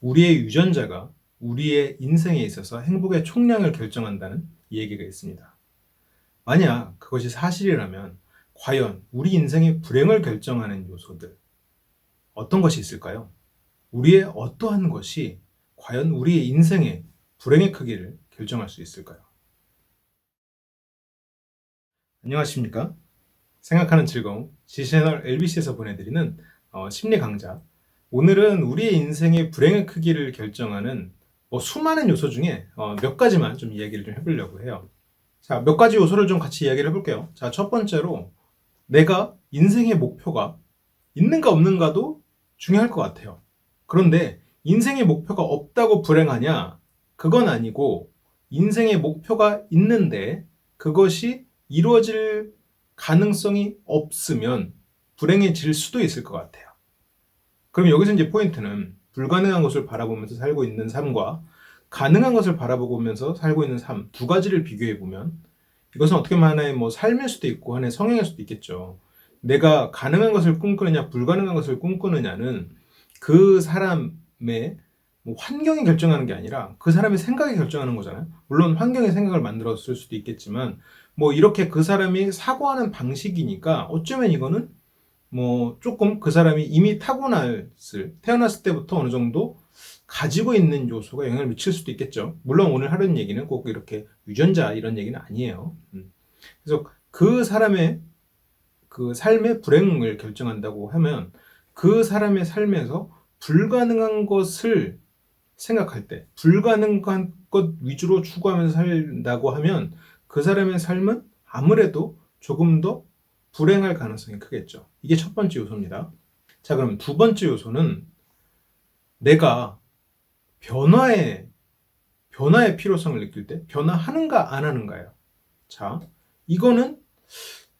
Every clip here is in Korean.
우리의 유전자가 우리의 인생에 있어서 행복의 총량을 결정한다는 이 얘기가 있습니다. 만약 그것이 사실이라면 과연 우리 인생의 불행을 결정하는 요소들 어떤 것이 있을까요? 우리의 어떠한 것이 과연 우리의 인생의 불행의 크기를 결정할 수 있을까요? 안녕하십니까? 생각하는 즐거움 G채널 LBC에서 보내드리는 심리 강좌. 오늘은 우리의 인생의 불행의 크기를 결정하는 수많은 요소 중에 몇 가지만 좀 이야기를 좀 해보려고 해요. 자, 몇 가지 요소를 좀 같이 이야기를 해볼게요. 자, 첫 번째로 내가 인생의 목표가 있는가 없는가도 중요할 것 같아요. 그런데 인생의 목표가 없다고 불행하냐? 그건 아니고 인생의 목표가 있는데 그것이 이루어질 가능성이 없으면 불행해질 수도 있을 것 같아요. 그럼 여기서 이제 포인트는 불가능한 것을 바라보면서 살고 있는 삶과 가능한 것을 바라보면서 살고 있는 삶 두 가지를 비교해 보면 이것은 어떻게 보면 하나의 삶일 수도 있고 하나의 성향일 수도 있겠죠. 내가 가능한 것을 꿈꾸느냐 불가능한 것을 꿈꾸느냐는 그 사람의 환경이 결정하는 게 아니라 그 사람의 생각이 결정하는 거잖아요. 물론 환경의 생각을 만들었을 수도 있겠지만 이렇게 그 사람이 사고하는 방식이니까 어쩌면 이거는 조금 그 사람이 이미 태어났을 때부터 어느 정도 가지고 있는 요소가 영향을 미칠 수도 있겠죠. 물론 오늘 하려는 얘기는 꼭 이렇게 유전자 이런 얘기는 아니에요. 그래서 그 사람의 그 삶의 불행을 결정한다고 하면 그 사람의 삶에서 불가능한 것을 생각할 때 불가능한 것 위주로 추구하면서 살다고 하면 그 사람의 삶은 아무래도 조금 더 불행할 가능성이 크겠죠. 이게 첫 번째 요소입니다. 자, 그럼 두 번째 요소는 내가 변화의 필요성을 느낄 때 변화하는가 안 하는가요. 자, 이거는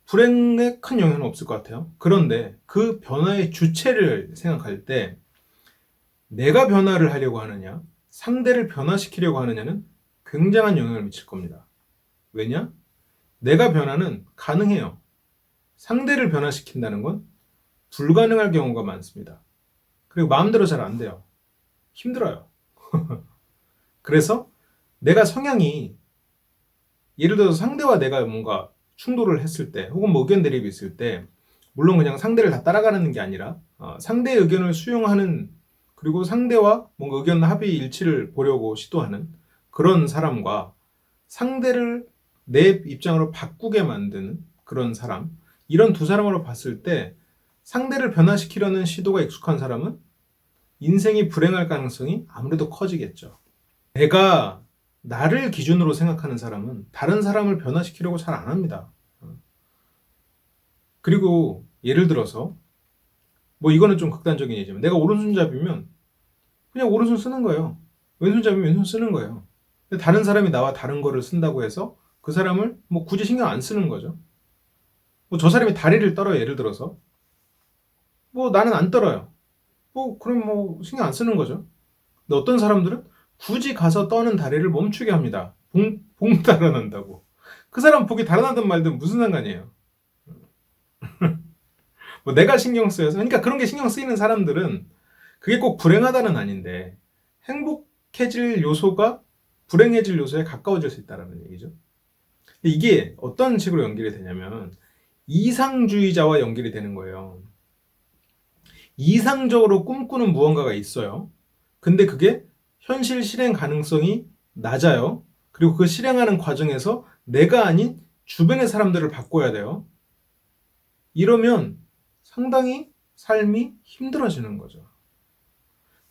불행에 큰 영향은 없을 것 같아요. 그런데 그 변화의 주체를 생각할 때 내가 변화를 하려고 하느냐 상대를 변화시키려고 하느냐는 굉장한 영향을 미칠 겁니다. 왜냐? 내가 변화는 가능해요. 상대를 변화시킨다는 건 불가능할 경우가 많습니다. 그리고 마음대로 잘 안 돼요. 힘들어요. 그래서 내가 성향이 예를 들어서 상대와 내가 뭔가 충돌을 했을 때 혹은 의견 대립이 있을 때 물론 그냥 상대를 다 따라가는 게 아니라 상대의 의견을 수용하는 그리고 상대와 뭔가 의견 합의 일치를 보려고 시도하는 그런 사람과 상대를 내 입장으로 바꾸게 만드는 그런 사람 이런 두 사람으로 봤을 때 상대를 변화시키려는 시도가 익숙한 사람은 인생이 불행할 가능성이 아무래도 커지겠죠. 내가 나를 기준으로 생각하는 사람은 다른 사람을 변화시키려고 잘 안 합니다. 그리고 예를 들어서 이거는 좀 극단적인 예지만 내가 오른손잡이면 그냥 오른손 쓰는 거예요. 왼손잡이면 왼손 쓰는 거예요. 근데 다른 사람이 나와 다른 거를 쓴다고 해서 그 사람을 굳이 신경 안 쓰는 거죠. 저 사람이 다리를 떨어요. 예를 들어서 나는 안 떨어요. 그럼 신경 안 쓰는 거죠. 근데 어떤 사람들은 굳이 가서 떠는 다리를 멈추게 합니다. 봉 달아난다고. 그 사람 복이 달아나든 말든 무슨 상관이에요. 내가 신경 쓰여서 그러니까 그런 게 신경 쓰이는 사람들은 그게 꼭 불행하다는 아닌데 행복해질 요소가 불행해질 요소에 가까워질 수 있다는 얘기죠. 이게 어떤 식으로 연결이 되냐면 이상주의자와 연결이 되는 거예요. 이상적으로 꿈꾸는 무언가가 있어요. 근데 그게 현실 실행 가능성이 낮아요. 그리고 그 실행하는 과정에서 내가 아닌 주변의 사람들을 바꿔야 돼요. 이러면 상당히 삶이 힘들어지는 거죠.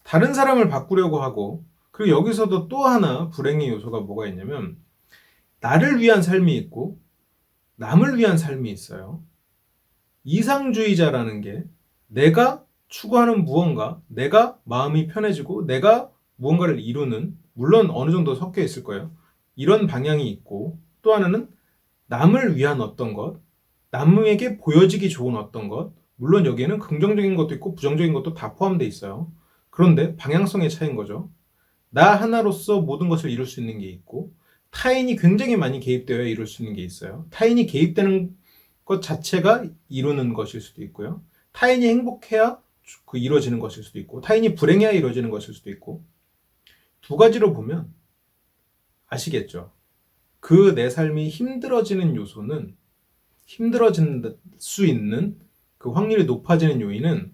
다른 사람을 바꾸려고 하고 그리고 여기서도 또 하나 불행의 요소가 뭐가 있냐면 나를 위한 삶이 있고 남을 위한 삶이 있어요. 이상주의자라는 게 내가 추구하는 무언가, 내가 마음이 편해지고 내가 무언가를 이루는 물론 어느 정도 섞여 있을 거예요. 이런 방향이 있고 또 하나는 남을 위한 어떤 것, 남에게 보여지기 좋은 어떤 것 물론 여기에는 긍정적인 것도 있고 부정적인 것도 다 포함되어 있어요. 그런데 방향성의 차이인 거죠. 나 하나로서 모든 것을 이룰 수 있는 게 있고 타인이 굉장히 많이 개입되어야 이룰 수 있는 게 있어요. 타인이 개입되는 것 자체가 이루는 것일 수도 있고요. 타인이 행복해야 이루어지는 것일 수도 있고 타인이 불행해야 이루어지는 것일 수도 있고 두 가지로 보면 아시겠죠? 그 내 삶이 힘들어지는 요소는 힘들어질 수 있는 그 확률이 높아지는 요인은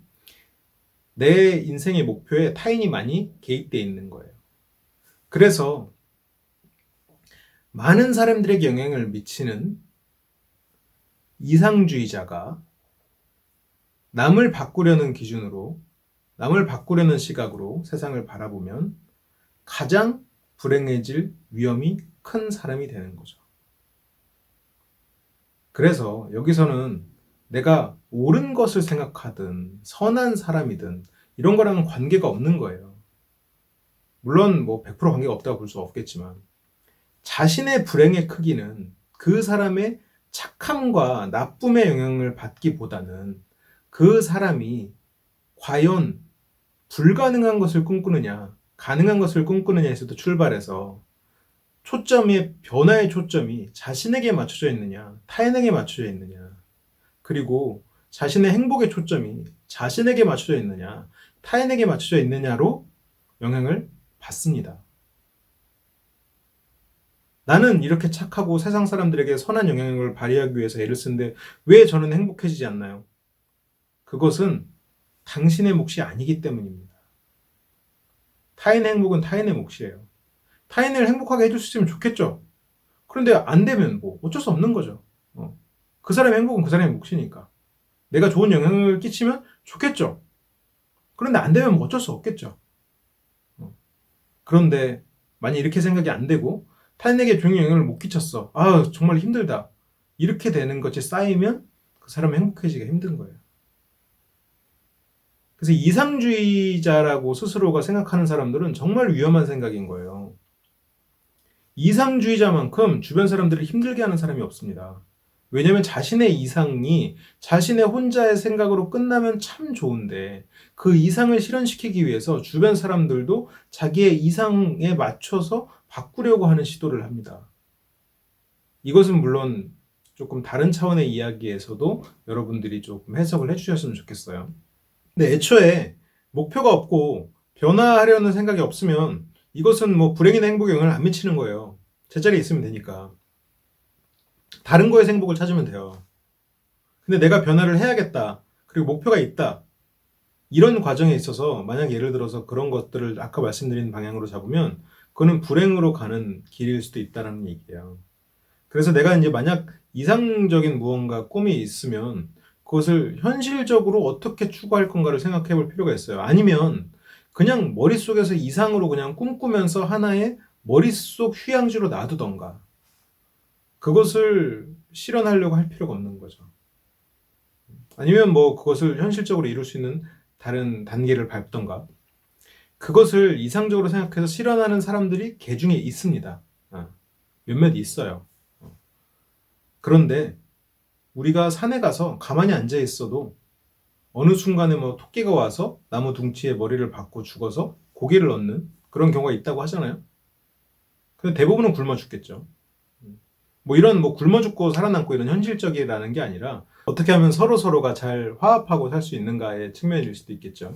내 인생의 목표에 타인이 많이 개입되어 있는 거예요. 그래서 많은 사람들에게 영향을 미치는 이상주의자가 남을 바꾸려는 기준으로, 남을 바꾸려는 시각으로 세상을 바라보면 가장 불행해질 위험이 큰 사람이 되는 거죠. 그래서 여기서는 내가 옳은 것을 생각하든 선한 사람이든 이런 거랑은 관계가 없는 거예요. 물론 뭐 100% 관계가 없다고 볼 수 없겠지만 자신의 불행의 크기는 그 사람의 착함과 나쁨의 영향을 받기보다는 그 사람이 과연 불가능한 것을 꿈꾸느냐, 가능한 것을 꿈꾸느냐에서도 출발해서 변화의 초점이 자신에게 맞춰져 있느냐, 타인에게 맞춰져 있느냐, 그리고 자신의 행복의 초점이 자신에게 맞춰져 있느냐, 타인에게 맞춰져 있느냐로 영향을 받습니다. 나는 이렇게 착하고 세상 사람들에게 선한 영향력을 발휘하기 위해서 애를 쓰는데 왜 저는 행복해지지 않나요? 그것은 당신의 몫이 아니기 때문입니다. 타인의 행복은 타인의 몫이에요. 타인을 행복하게 해줄 수 있으면 좋겠죠. 그런데 안 되면 뭐 어쩔 수 없는 거죠. 그 사람의 행복은 그 사람의 몫이니까. 내가 좋은 영향을 끼치면 좋겠죠. 그런데 안 되면 뭐 어쩔 수 없겠죠. 그런데 만약 이렇게 생각이 안 되고 타인에게 좋은 영향을 못 끼쳤어. 아, 정말 힘들다. 이렇게 되는 것이 쌓이면 그 사람은 행복해지기가 힘든 거예요. 그래서 이상주의자라고 스스로가 생각하는 사람들은 정말 위험한 생각인 거예요. 이상주의자만큼 주변 사람들을 힘들게 하는 사람이 없습니다. 왜냐하면 자신의 이상이 자신의 혼자의 생각으로 끝나면 참 좋은데 그 이상을 실현시키기 위해서 주변 사람들도 자기의 이상에 맞춰서 바꾸려고 하는 시도를 합니다. 이것은 물론 조금 다른 차원의 이야기에서도 여러분들이 조금 해석을 해주셨으면 좋겠어요. 근데 애초에 목표가 없고 변화하려는 생각이 없으면 이것은 뭐 불행이나 행복에 영향을 안 미치는 거예요. 제자리에 있으면 되니까. 다른 거에서 행복을 찾으면 돼요. 근데 내가 변화를 해야겠다. 그리고 목표가 있다. 이런 과정에 있어서 만약 예를 들어서 그런 것들을 아까 말씀드린 방향으로 잡으면 그거는 불행으로 가는 길일 수도 있다는 얘기예요. 그래서 내가 이제 만약 이상적인 무언가 꿈이 있으면 그것을 현실적으로 어떻게 추구할 건가를 생각해 볼 필요가 있어요. 아니면 그냥 머릿속에서 이상으로 그냥 꿈꾸면서 하나의 머릿속 휴양지로 놔두던가 그것을 실현하려고 할 필요가 없는 거죠. 아니면 뭐 그것을 현실적으로 이룰 수 있는 다른 단계를 밟던가 그것을 이상적으로 생각해서 실현하는 사람들이 개중에 있습니다. 몇몇 있어요. 그런데 우리가 산에 가서 가만히 앉아 있어도 어느 순간에 뭐 토끼가 와서 나무 둥치에 머리를 박고 죽어서 고기를 얻는 그런 경우가 있다고 하잖아요. 근데 대부분은 굶어 죽겠죠. 뭐 이런 뭐 굶어 죽고 살아남고 이런 현실적이라는 게 아니라 어떻게 하면 서로가 잘 화합하고 살 수 있는가의 측면일 수도 있겠죠.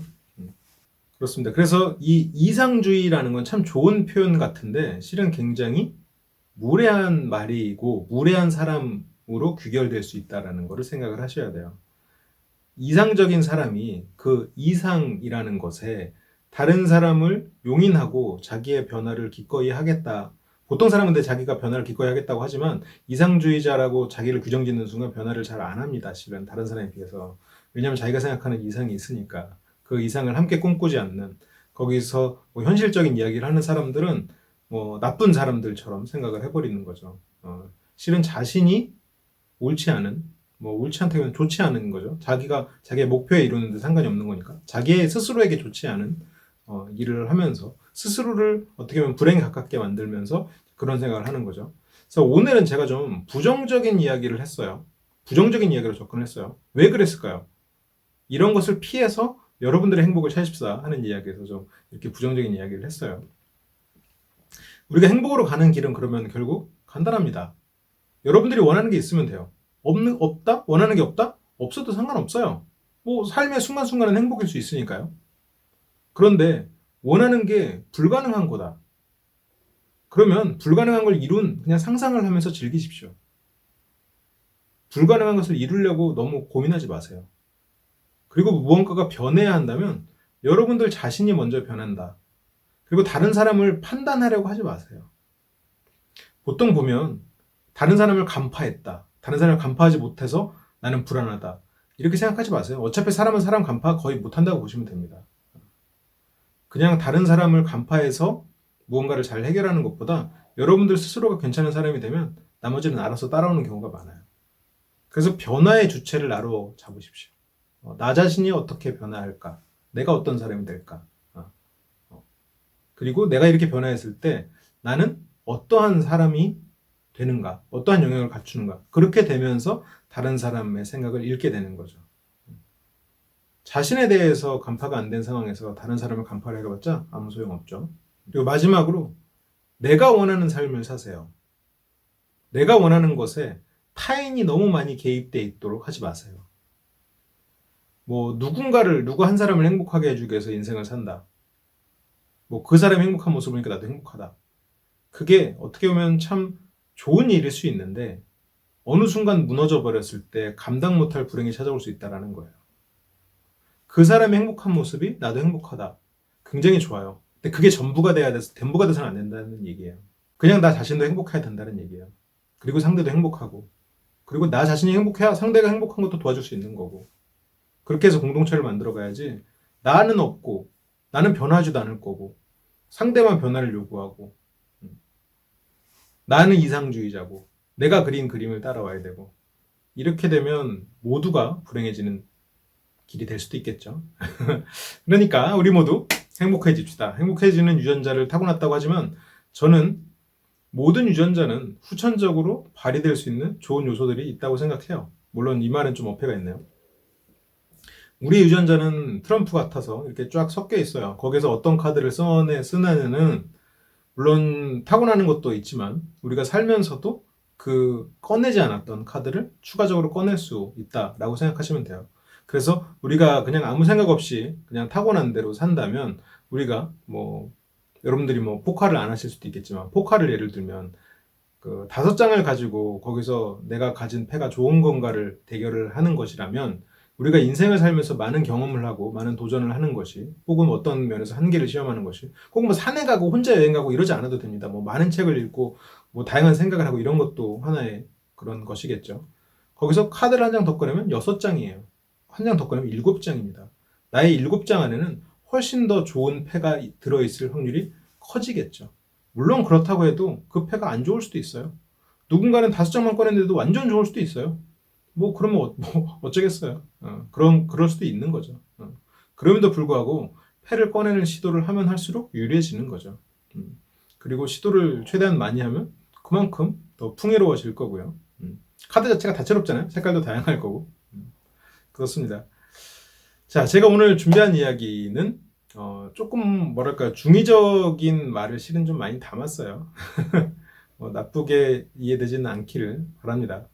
그렇습니다. 그래서 이 이상주의라는 건 참 좋은 표현 같은데 실은 굉장히 무례한 말이고 무례한 사람으로 귀결될 수 있다는 것을 생각을 하셔야 돼요. 이상적인 사람이 그 이상이라는 것에 다른 사람을 용인하고 자기의 변화를 기꺼이 하겠다. 보통 사람은 근데 자기가 변화를 기꺼이 하겠다고 하지만 이상주의자라고 자기를 규정짓는 순간 변화를 잘 안 합니다. 실은 다른 사람에 비해서. 왜냐하면 자기가 생각하는 이상이 있으니까. 그 이상을 함께 꿈꾸지 않는 거기서 뭐 현실적인 이야기를 하는 사람들은 뭐 나쁜 사람들처럼 생각을 해버리는 거죠. 실은 자신이 옳지 않은 뭐 옳지 않다기보다는 좋지 않은 거죠. 자기가 자기의 목표에 이루는데 상관이 없는 거니까 자기의 스스로에게 좋지 않은 일을 하면서 스스로를 어떻게 보면 불행에 가깝게 만들면서 그런 생각을 하는 거죠. 그래서 오늘은 제가 좀 부정적인 이야기를 했어요. 부정적인 이야기로 접근했어요. 왜 그랬을까요? 이런 것을 피해서 여러분들의 행복을 찾읍시다 하는 이야기에서 좀 이렇게 부정적인 이야기를 했어요. 우리가 행복으로 가는 길은 그러면 결국 간단합니다. 여러분들이 원하는 게 있으면 돼요. 없다? 원하는 게 없다? 없어도 상관없어요. 뭐 삶의 순간순간은 행복일 수 있으니까요. 그런데 원하는 게 불가능한 거다. 그러면 불가능한 걸 이룬 그냥 상상을 하면서 즐기십시오. 불가능한 것을 이루려고 너무 고민하지 마세요. 그리고 무언가가 변해야 한다면 여러분들 자신이 먼저 변한다. 그리고 다른 사람을 판단하려고 하지 마세요. 보통 보면 다른 사람을 간파했다. 다른 사람을 간파하지 못해서 나는 불안하다. 이렇게 생각하지 마세요. 어차피 사람은 사람 간파 거의 못한다고 보시면 됩니다. 그냥 다른 사람을 간파해서 무언가를 잘 해결하는 것보다 여러분들 스스로가 괜찮은 사람이 되면 나머지는 알아서 따라오는 경우가 많아요. 그래서 변화의 주체를 나로 잡으십시오. 나 자신이 어떻게 변화할까? 내가 어떤 사람이 될까? 그리고 내가 이렇게 변화했을 때 나는 어떠한 사람이 되는가? 어떠한 영향을 갖추는가? 그렇게 되면서 다른 사람의 생각을 읽게 되는 거죠. 자신에 대해서 간파가 안 된 상황에서 다른 사람을 간파를 해봤자 아무 소용없죠. 그리고 마지막으로 내가 원하는 삶을 사세요. 내가 원하는 것에 타인이 너무 많이 개입돼 있도록 하지 마세요. 뭐 누구 한 사람을 행복하게 해주기 위해서 인생을 산다. 뭐 그 사람이 행복한 모습을 보니까 나도 행복하다. 그게 어떻게 보면 참 좋은 일일 수 있는데 어느 순간 무너져 버렸을 때 감당 못할 불행이 찾아올 수 있다는 거예요. 그 사람의 행복한 모습이 나도 행복하다. 굉장히 좋아요. 근데 그게 전부가 돼서는 안 된다는 얘기예요. 그냥 나 자신도 행복해야 된다는 얘기예요. 그리고 상대도 행복하고. 그리고 나 자신이 행복해야 상대가 행복한 것도 도와줄 수 있는 거고. 그렇게 해서 공동체를 만들어 가야지 나는 없고 나는 변하지도 않을 거고 상대만 변화를 요구하고 나는 이상주의자고 내가 그린 그림을 따라와야 되고 이렇게 되면 모두가 불행해지는 길이 될 수도 있겠죠. 그러니까 우리 모두 행복해집시다. 행복해지는 유전자를 타고났다고 하지만 저는 모든 유전자는 후천적으로 발휘될 수 있는 좋은 요소들이 있다고 생각해요. 물론 이 말은 좀 어폐가 있네요. 우리 유전자는 트럼프 같아서 이렇게 쫙 섞여 있어요. 거기서 어떤 카드를 쓰느냐는 물론 타고나는 것도 있지만 우리가 살면서도 그 꺼내지 않았던 카드를 추가적으로 꺼낼 수 있다라고 생각하시면 돼요. 그래서 우리가 그냥 아무 생각 없이 그냥 타고난 대로 산다면 우리가 뭐 여러분들이 뭐 포카를 안 하실 수도 있겠지만 포카를 예를 들면 그 5장을 가지고 거기서 내가 가진 패가 좋은 건가를 대결을 하는 것이라면 우리가 인생을 살면서 많은 경험을 하고 많은 도전을 하는 것이 혹은 어떤 면에서 한계를 시험하는 것이 혹은 뭐 산에 가고 혼자 여행 가고 이러지 않아도 됩니다. 뭐 많은 책을 읽고 뭐 다양한 생각을 하고 이런 것도 하나의 그런 것이겠죠. 거기서 카드를 한 장 더 꺼내면 6장이에요. 한 장 더 꺼내면 7장입니다. 나의 7장 안에는 훨씬 더 좋은 패가 들어있을 확률이 커지겠죠. 물론 그렇다고 해도 그 패가 안 좋을 수도 있어요. 누군가는 5장만 꺼냈는데도 완전 좋을 수도 있어요. 뭐 그러면 뭐 어쩌겠어요. 그럴 수도 있는 거죠. 그럼에도 불구하고 패를 꺼내는 시도를 하면 할수록 유리해지는 거죠. 그리고 시도를 최대한 많이 하면 그만큼 더 풍요로워질 거고요. 카드 자체가 다채롭잖아요. 색깔도 다양할 거고. 그렇습니다. 자, 제가 오늘 준비한 이야기는 조금 뭐랄까 중의적인 말을 실은 좀 많이 담았어요. 나쁘게 이해되지는 않기를 바랍니다.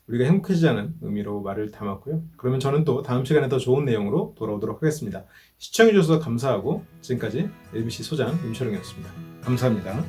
우리가 행복해지자는 의미로 말을 담았고요. 그러면 저는 또 다음 시간에 더 좋은 내용으로 돌아오도록 하겠습니다. 시청해주셔서 감사하고 지금까지 LBC 소장 임철웅이었습니다. 감사합니다.